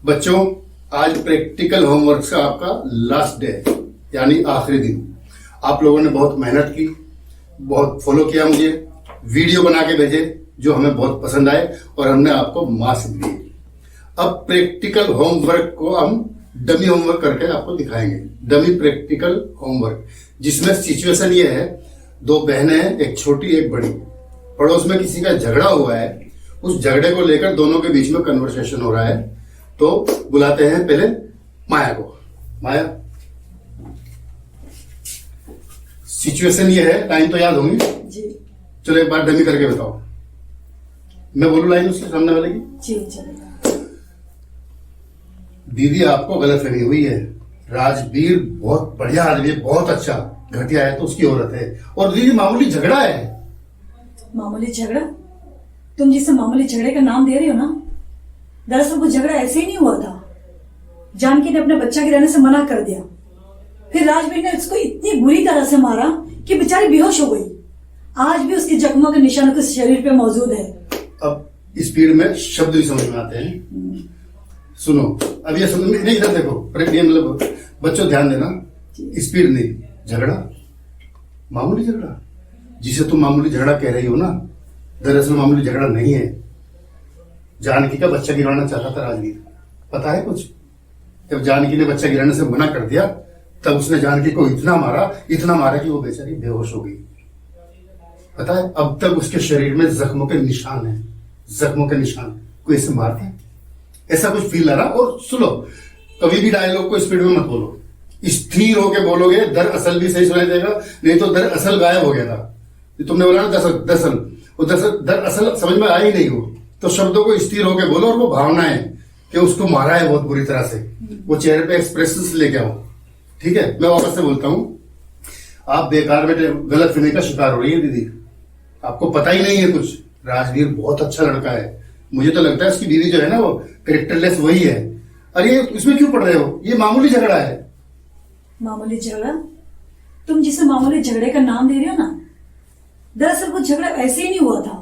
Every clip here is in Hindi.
बच्चों, आज प्रैक्टिकल होमवर्क का आपका लास्ट डे है, यानी आखिरी दिन। आप लोगों ने बहुत मेहनत की, बहुत फॉलो किया, मुझे वीडियो बना के भेजे जो हमें बहुत पसंद आए और हमने आपको मार्क्स दिए। अब प्रैक्टिकल होमवर्क को हम डमी होमवर्क करके आपको दिखाएंगे। डमी प्रैक्टिकल होमवर्क, जिसमें सिचुएशन ये है, दो बहनें हैं, एक छोटी एक बड़ी। पड़ोस में किसी का झगड़ा हुआ है, उस झगड़े को लेकर दोनों के बीच में कन्वर्सेशन हो रहा है। तो बुलाते हैं पहले माया को। माया, सिचुएशन ये है, लाइन तो याद होंगी जी। चलो एक बार डमी करके बताओ। मैं बोलूं लाइन उसके सामने वाले की? जी चलेगा। दीदी, आपको गलतफहमी हुई है। राजवीर बहुत बढ़िया आदमी है, बहुत अच्छा। घटिया है तो उसकी औरत है। और दीदी, मामूली झगड़ा है। मामूली झगड़ा? तुम जिसे मामूली झगड़े का नाम दे रही हो ना, दरअसल वो झगड़ा ऐसे ही नहीं हुआ था। जानकी ने अपने बच्चा गिराने से मना कर दिया, फिर राजवीर ने उसको इतनी बुरी तरह से मारा कि बेचारी बेहोश हो गई। आज भी उसके जख्मों के निशान उसके शरीर पे मौजूद है। अब स्पीड में शब्द भी समझ में आते हैं। सुनो, अब ये सुनो, नहीं इधर देखो, मतलब बच्चों ध्यान देना, स्पीड नहीं, झगड़ा, मामूली झगड़ा। जिसे तुम मामूली झगड़ा कह रही हो ना, दरअसल मामूली झगड़ा नहीं है। जानकी का बच्चा गिराना चाहता था राजवीर, पता है कुछ? जब जानकी ने बच्चा गिराने से मना कर दिया, तब उसने जानकी को इतना मारा कि वो बेचारी बेहोश हो गई। पता है, अब तक उसके शरीर में जख्मों के निशान है, जख्मों के निशान। कोई ऐसे मारते, ऐसा कुछ फील आ रहा। और सुनो, कभी भी डायलॉग को स्पीड में मत बोलो, स्थिर होके बोलोगे। दरअसल भी सही सुनाई देगा, नहीं तो दरअसल गायब हो गया था। तुमने बोला ना दरअसल, वो दरअसल समझ में आ ही नहीं हो। तो शब्दों को स्थिर होके बोलो, और वो भावनाएं कि उसको मारा है बहुत बुरी तरह से, वो चेहरे पे एक्सप्रेशंस लेके आओ। ठीक है, मैं वापस से बोलता हूं, आप बेकार में गलतफहमी का शिकार हो रही है दीदी। आपको पता ही नहीं है कुछ। राजवीर बहुत अच्छा लड़का है। मुझे तो लगता है उसकी बीवी जो है ना, वो कैरेक्टरलेस वही है। अरे इसमें क्यों पढ़ रहे हो? ये मामूली झगड़ा है। मामूली झगड़ा? तुम जिसे मामूली झगड़े का नाम दे रहे हो ना, दरअसल वो झगड़ा ऐसे ही नहीं हुआ था।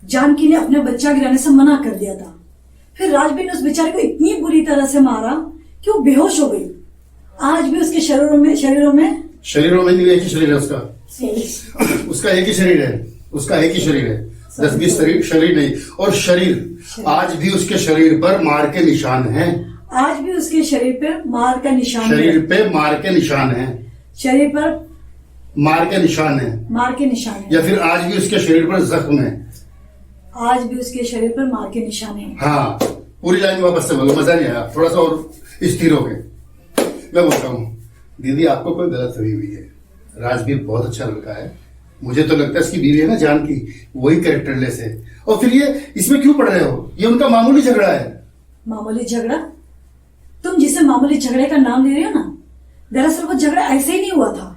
जानकी ने अपने बच्चा गिराने से मना कर दिया था, फिर राजवीर ने उस बेचारे को इतनी बुरी तरह से मारा कि वो बेहोश हो गई। आज भी उसके शरीरों में नहीं, एक ही शरीर है उसका। उसका एक ही शरीर है, उसका एक ही शरीर है, 10-20 शरीर नहीं। और शरीर आज भी उसके शरीर पर मार के निशान हैं। आज भी उसके शरीर पर मार का निशान है। शरीर पे मार के निशान है। शरीर पर मार के निशान है। मार के निशान है। या फिर आज भी उसके शरीर पर जख्म है। आज भी उसके शरीर पर मार के निशान है। हाँ, पूरी लाइन वापस से बोलो, मजा नहीं आया। थोड़ा सा और स्थिर हो गए। मैं बोलता हूँ, दीदी आपको कोई गलतफहमी हुई है। राजवीर बहुत अच्छा लड़का है। मुझे तो लगता है इसकी बीवी है ना जानकी, वही कैरेक्टरलेस है। और फिर ये इसमें क्यों पढ़ रहे हो? ये उनका मामूली झगड़ा है। मामूली झगड़ा? तुम जिसे मामूली झगड़े का नाम ले रहे हो ना, दरअसल वो झगड़ा ऐसे ही नहीं हुआ था।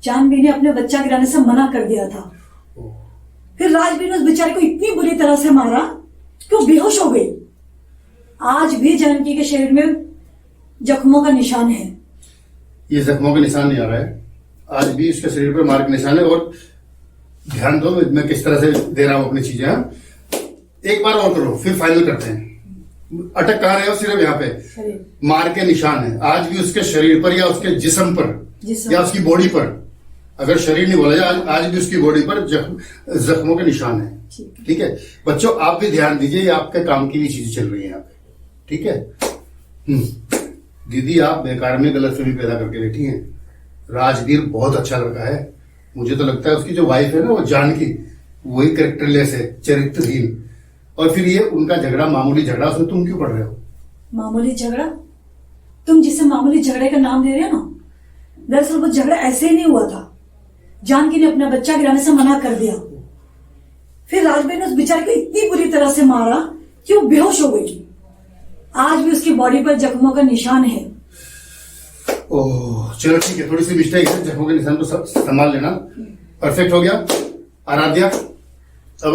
जानवी ने अपने बच्चा गिराने से मना कर दिया था, फिर राजवीर ने उस बेचारे को इतनी बुरी तरह से मारा कि वो बेहोश हो गई। आज भी जानकी के शरीर में जख्मों का निशान है। ये जख्मों का निशान नहीं आ रहा है, आज भी उसके शरीर पर मार का निशान है। और ध्यान दो मैं किस तरह से दे रहा हूं अपनी चीजें। एक बार और करो, फिर फाइनल करते हैं। अटक कहाँ रहे हो? सिर्फ यहाँ पे मार के निशान है। आज भी उसके शरीर पर या उसके जिस्म पर या उसकी बॉडी पर, अगर शरीर नहीं बोला जाए, आज भी उसकी बॉडी पर जख्मों के निशान है। ठीक है बच्चों, आप भी ध्यान दीजिए, ये आपके काम की भी चीजें चल रही है यहाँ पे। ठीक है दीदी, आप बेकार में गलतफहमी पैदा करके बैठी हैं। राजवीर बहुत अच्छा लड़का है। मुझे तो लगता है उसकी जो वाइफ है ना, वो जानकी, वही कैरेक्टरलेस है, चरित्रहीन। और फिर ये उनका झगड़ा मामूली झगड़ा, उसमें तुम क्यों पढ़ रहे हो? मामूली झगड़ा? तुम जिसे मामूली झगड़े का नाम दे रहे हो ना, दरअसल वो झगड़ा ऐसे ही नहीं हुआ था। जानकी ने अपना बच्चा गिराने से मना कर दिया, फिर राजवीर ने उस बेचारे को इतनी बुरी तरह से मारा कि वो बेहोश हो गई। आज भी उसकी बॉडी पर जख्मों का निशान है। ओह चलो ठीक है, थोड़ी सी मिस्टेक है, जख्मों के निशान को संभाल लेना। परफेक्ट हो गया। आराध्या, अब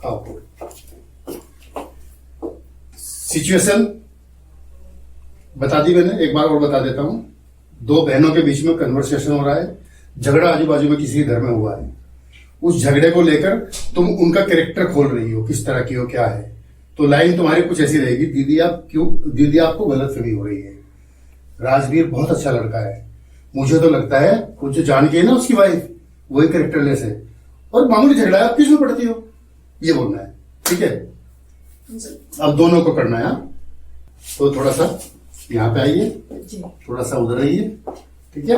आओ। सिचुएशन बता दी मैंने, एक बार और बता देता हूं। दो बहनों के बीच में कन्वर्सेशन हो रहा है, झगड़ा आजू बाजू में किसी घर में हुआ है। उस झगड़े को लेकर तुम उनका कैरेक्टर खोल रही हो, किस तरह की हो, क्या है। तो लाइन तुम्हारी कुछ ऐसी रहेगी, दीदी आपको गलतफहमी हो रही है, राजवीर बहुत अच्छा लड़का है, मुझे तो लगता है वो जो जान के है ना उसकी वाइफ, वही कैरेक्टरलेस है, और मामूली झगड़ा है, आप किस में पड़ती हो, ये बोलना है। ठीक है, अब दोनों को करना है। हाँ? तो थोड़ा सा यहाँ पे आइए, जी थोड़ा सा उधर रहिए। ठीक है,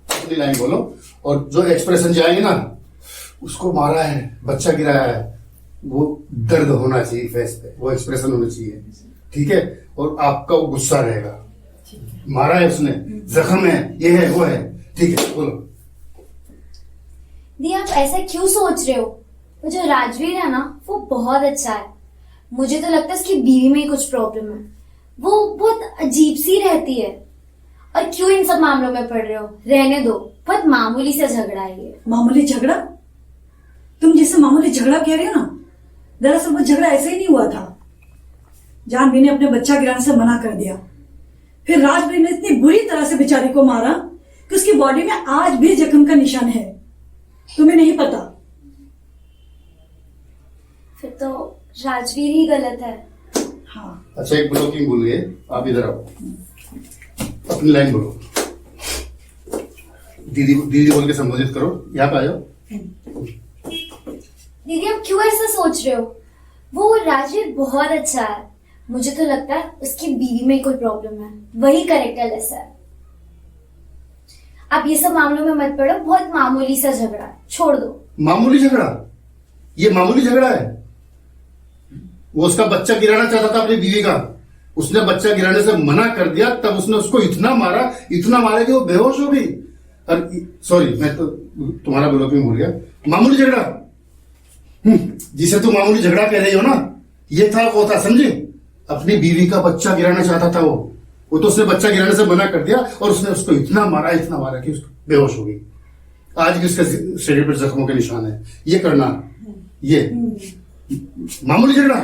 अपनी लाइन बोलो, और जो एक्सप्रेशन जाएंगे ना, उसको मारा है, बच्चा गिराया है, वो दर्द होना चाहिए फेस पे, वो एक्सप्रेशन होना चाहिए। ठीक है, और आपका वो गुस्सा रहेगा, मारा है उसने, जख्म है, ये है, वो है। ठीक है, बोलो। दी आप ऐसा क्यों सोच रहे हो? वो जो राजवीर है ना, वो बहुत अच्छा है। मुझे तो लगता है उसकी बीवी में ही कुछ प्रॉब्लम है। वो बहुत अजीब सी रहती है। और क्यों इन सब मामलों में पड़ रहे हो? रहने दो, बहुत मामूली सा झगड़ा है ये। मामूली झगड़ा? तुम जिसे मामूली झगड़ा कह रहे हो ना, दरअसल वो झगड़ा ऐसे ही नहीं हुआ था। जानवी ने अपने बच्चा गिराने से मना कर दिया, फिर राजवीर ने इतनी बुरी तरह से बेचारी को मारा कि उसकी बॉडी में आज भी जख्म का निशान है। तुम्हें नहीं पता? फिर तो राजवीर ही गलत है। हाँ। अच्छा, एक ब्लॉकिंग भूल गए, आप इधर आओ, अपनी लाइन बोलो, दीदी दीदी बोल के संबोधित करो। यहाँ पे आ जाओ। दीदी आप क्यों ऐसा सोच रहे हो? वो राजवीर बहुत अच्छा है। मुझे तो लगता है उसकी बीवी में ही कोई प्रॉब्लम है, वही कैरेक्टरलेस है। आप ये सब मामलों में मत पड़ो, बहुत मामूली सा झगड़ा है, छोड़ दो। मामूली झगड़ा? ये मामूली झगड़ा है? वो उसका बच्चा गिराना चाहता था अपनी बीवी का, उसने बच्चा गिराने से मना कर दिया, तब उसने उसको इतना मारा कि वो बेहोश हो गई। सॉरी, मैं तो तुम्हारा ब्लॉकिंग भूल गया। मामूली झगड़ा, जिसे तुम मामूली झगड़ा कह रही हो ना, ये था, वो था, समझे? अपनी बीवी का बच्चा गिराना चाहता था वो तो उसने बच्चा गिराने से मना कर दिया, और उसने उसको इतना मारा कि उसको बेहोश हो गई। आज भी उसके शरीर पर जख्मों के निशान है। ये करना, ये मामूली झगड़ा,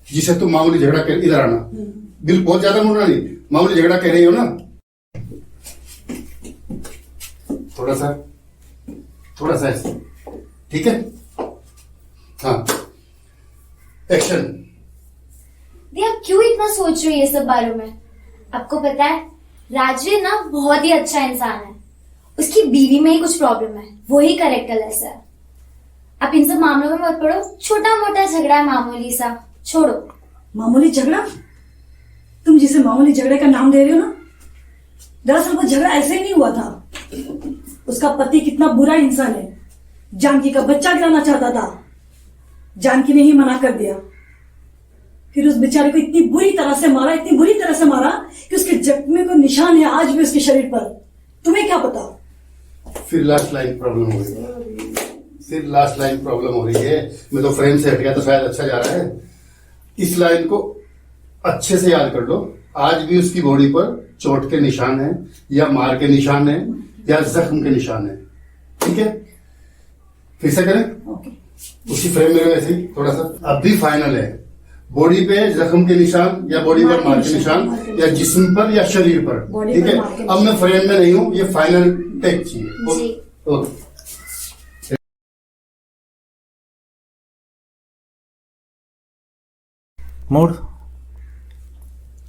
जिसे तुम मामूली झगड़ा कह, इधर आना, बिल्कुल बहुत ज्यादा मुड़ना नहीं, मामूली झगड़ा कह रही हो ना, थोड़ा सा ऐसे। ठीक है, हाँ, एक्शन। दी आप क्यों इतना सोच रहे हो ये सब बारे में? आपको पता है राजवीर ना बहुत ही अच्छा इंसान है, उसकी बीवी में ही कुछ प्रॉब्लम है, वो ही कैरेक्टरलेस है। आप इन सब मामलों में मत पड़ो, छोटा मोटा झगड़ा है मामूली सा, छोड़ो। मामूली झगड़ा? तुम जिसे मामूली झगड़े का नाम दे रहे हो ना, दरअसल वो झगड़ा ऐसे ही नहीं हुआ था। उसका पति कितना बुरा इंसान है, जानकी का बच्चा गिराना चाहता था, जानकी ने ही मना कर दिया, फिर उस बेचारे को इतनी बुरी तरह से मारा कि उसके जख्म को निशान है आज भी उसके शरीर पर। तुम्हें क्या पता? फिर लास्ट लाइन प्रॉब्लम हो रही है। मैं तो फ्रेम से हट गया तो शायद अच्छा जा रहा है। इस लाइन को अच्छे से याद कर लो। आज भी उसकी बॉडी पर चोट के निशान है, या मार के निशान है, या जख्म के निशान है। ठीक है, फिर से करें? उसी फ्रेम में वैसे ही थोड़ा सा। अब भी फाइनल है, बॉडी पे जख्म के निशान, या बॉडी पर मार के निशान, या जिस्म पर, या शरीर पर। ठीक है, अब मैं फ्रेम में नहीं हूं, ये फाइनल टेक चाहिए। Okay, mood,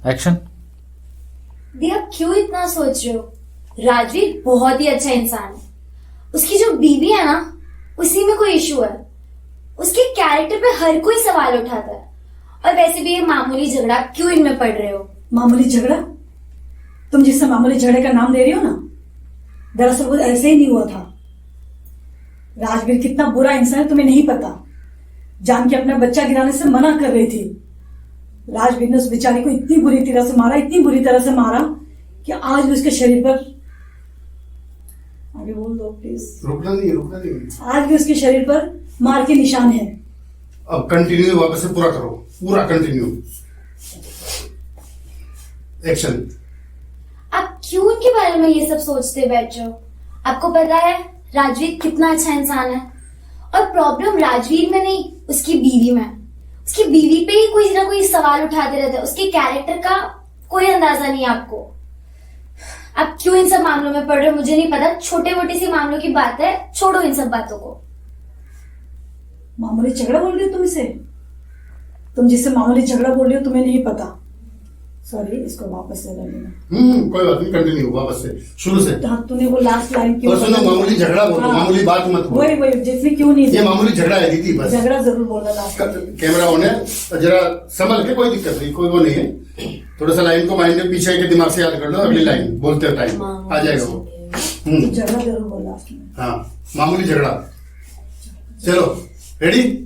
action. दी आप क्यों इतना सोच रहे हो? राजवीर बहुत ही अच्छा इंसान है। उसकी जो बीवी है ना, उसी में कोई इशू है। उसके कैरेक्टर पे हर कोई सवाल उठाता है। और वैसे भी ये मामूली झगड़ा, क्यों इनमें पड़ रहे हो? मामूली झगड़ा? तुम जिससे मामूली झगड़े का नाम दे रही हो ना, दरअसल वो ऐसे ही नहीं हुआ था। राजवीर कितना बुरा इंसान है तुम्हें नहीं पता। जानकी अपना बच्चा गिराने से मना कर रही थी, राजवीर ने उस बेचारी को इतनी बुरी तरह से मारा कि आज भी उसके शरीर पर, आगे बोल दो प्लीज। रुकना नहीं। आज भी उसके शरीर पर मार के निशान है। अब कंटिन्यू वापस से पूरा करो, पूरा कंटिन्यू। एक्शन। आप क्यों उनके बारे में ये सब सोचते बैठ रहे हो? आपको पता है राजवीर कितना अच्छा इंसान है, और प्रॉब्लम राजवीर में नहीं, उसकी बीवी में। उसकी बीवी पे ही कोई ना कोई सवाल उठाते रहते हैं। उसके कैरेक्टर का कोई अंदाजा नहीं आपको। आप क्यों इन सब मामलों में पड़ रहे हो मुझे नहीं पता, छोटे मोटे सी मामलों की बात है, छोड़ो इन सब बातों को। मामूली झगड़ा बोल रही हो तुम इसे? तुम जिससे मामूली झगड़ा बोल रही हो तुम्हें नहीं पता। सॉरी, इसको वापस से ले लेना। कोई बात नहीं, कंटिन्यू वापस से शुरू से। हाँ, तूने वो लास्ट लाइन क्यों? और सुनो, मामूली झगड़ा बोलो, हाँ। मामूली बात मत बोलो। वही जिसमें क्यों नहीं? ये मामूली झगड़ा है दीदी, बस झगड़ा जरूर बोल रहा लास्ट। कैमरा ऑन है, जरा संभल के, कोई दिक्कत नहीं, कोई वो नहीं है। थोड़ा सा लाइन को माइंड में पीछे के दिमाग से याद कर लो, अगली लाइन बोलते टाइम आ जाएगा वो। झगड़ा जरूर बोल लास्ट में। हाँ, मामूली झगड़ा। चलो रेडी?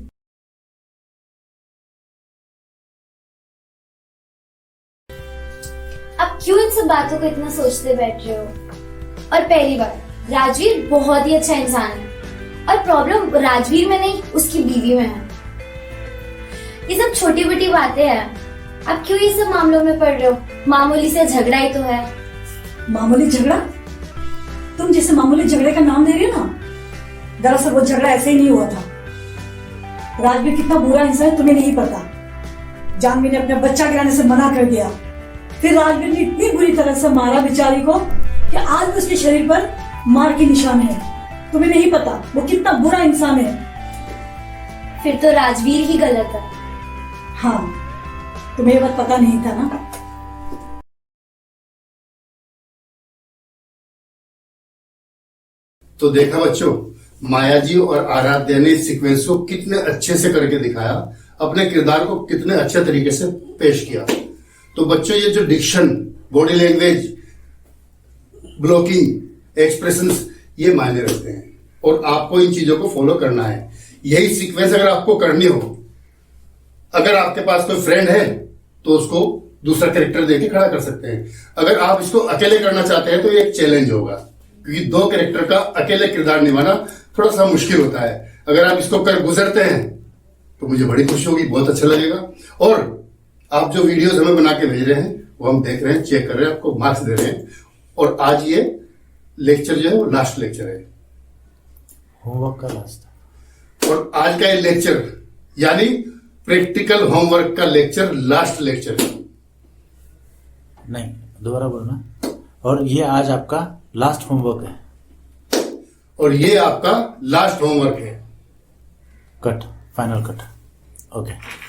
आप क्यों इन सब बातों को इतना सोचते बैठ रहे हो? और पहली बात, राजवीर बहुत ही अच्छा इंसान है और प्रॉब्लम राजवीर में नहीं उसकी बीवी में है। ये सब छोटी मोटी बातें हैं, आप क्यों ये सब मामलों में पड़ रहे हो? मामूली से झगड़ा ही तो है। मामूली झगड़ा? तुम जिसे मामूली झगड़े का नाम दे रही हो ना, दरअसल वो झगड़ा ऐसे ही नहीं हुआ था। राजवीर कितना बुरा इंसान है तुम्हें नहीं पता। जानवी ने अपने बच्चा गिराने से मना कर दिया, फिर राजवीर ने इतनी बुरी तरह से मारा बेचारी को कि आज भी उसके शरीर पर मार के निशान है। तुम्हें नहीं पता वो कितना बुरा इंसान है। फिर तो राजवीर ही गलत है। हाँ, तुम्हें ये बात पता नहीं था ना? तो देखा बच्चों, माया जी और आराध्या ने इस सीक्वेंस को कितने अच्छे से करके दिखाया, अपने किरदार को कितने अच्छे तरीके से पेश किया। तो बच्चों, ये जो diction, body language, blocking, expressions, ये मायने रखते हैं और आपको इन चीजों को फॉलो करना है। यही सीक्वेंस अगर आपको करनी हो, अगर आपके पास कोई फ्रेंड है तो उसको दूसरा कैरेक्टर देके खड़ा कर सकते हैं। अगर आप इसको अकेले करना चाहते हैं तो ये एक चैलेंज होगा, क्योंकि दो कैरेक्टर का अकेले किरदार निभाना थोड़ा सा मुश्किल होता है। अगर आप इसको कर गुजरते हैं तो मुझे बड़ी खुशी होगी, बहुत अच्छा लगेगा। और आप जो वीडियोस हमें बना के भेज रहे हैं वो हम देख रहे हैं, चेक कर रहे हैं, आपको मार्क्स दे रहे हैं। और आज ये लेक्चर जो है वो लास्ट लेक्चर है, होमवर्क का लास्ट। और आज का ये लेक्चर यानी प्रैक्टिकल होमवर्क का लेक्चर लास्ट लेक्चर है। नहीं, दोबारा बोलना। और ये आज आपका लास्ट होमवर्क है। और ये आपका लास्ट होमवर्क है। Cut, final cut. ओके।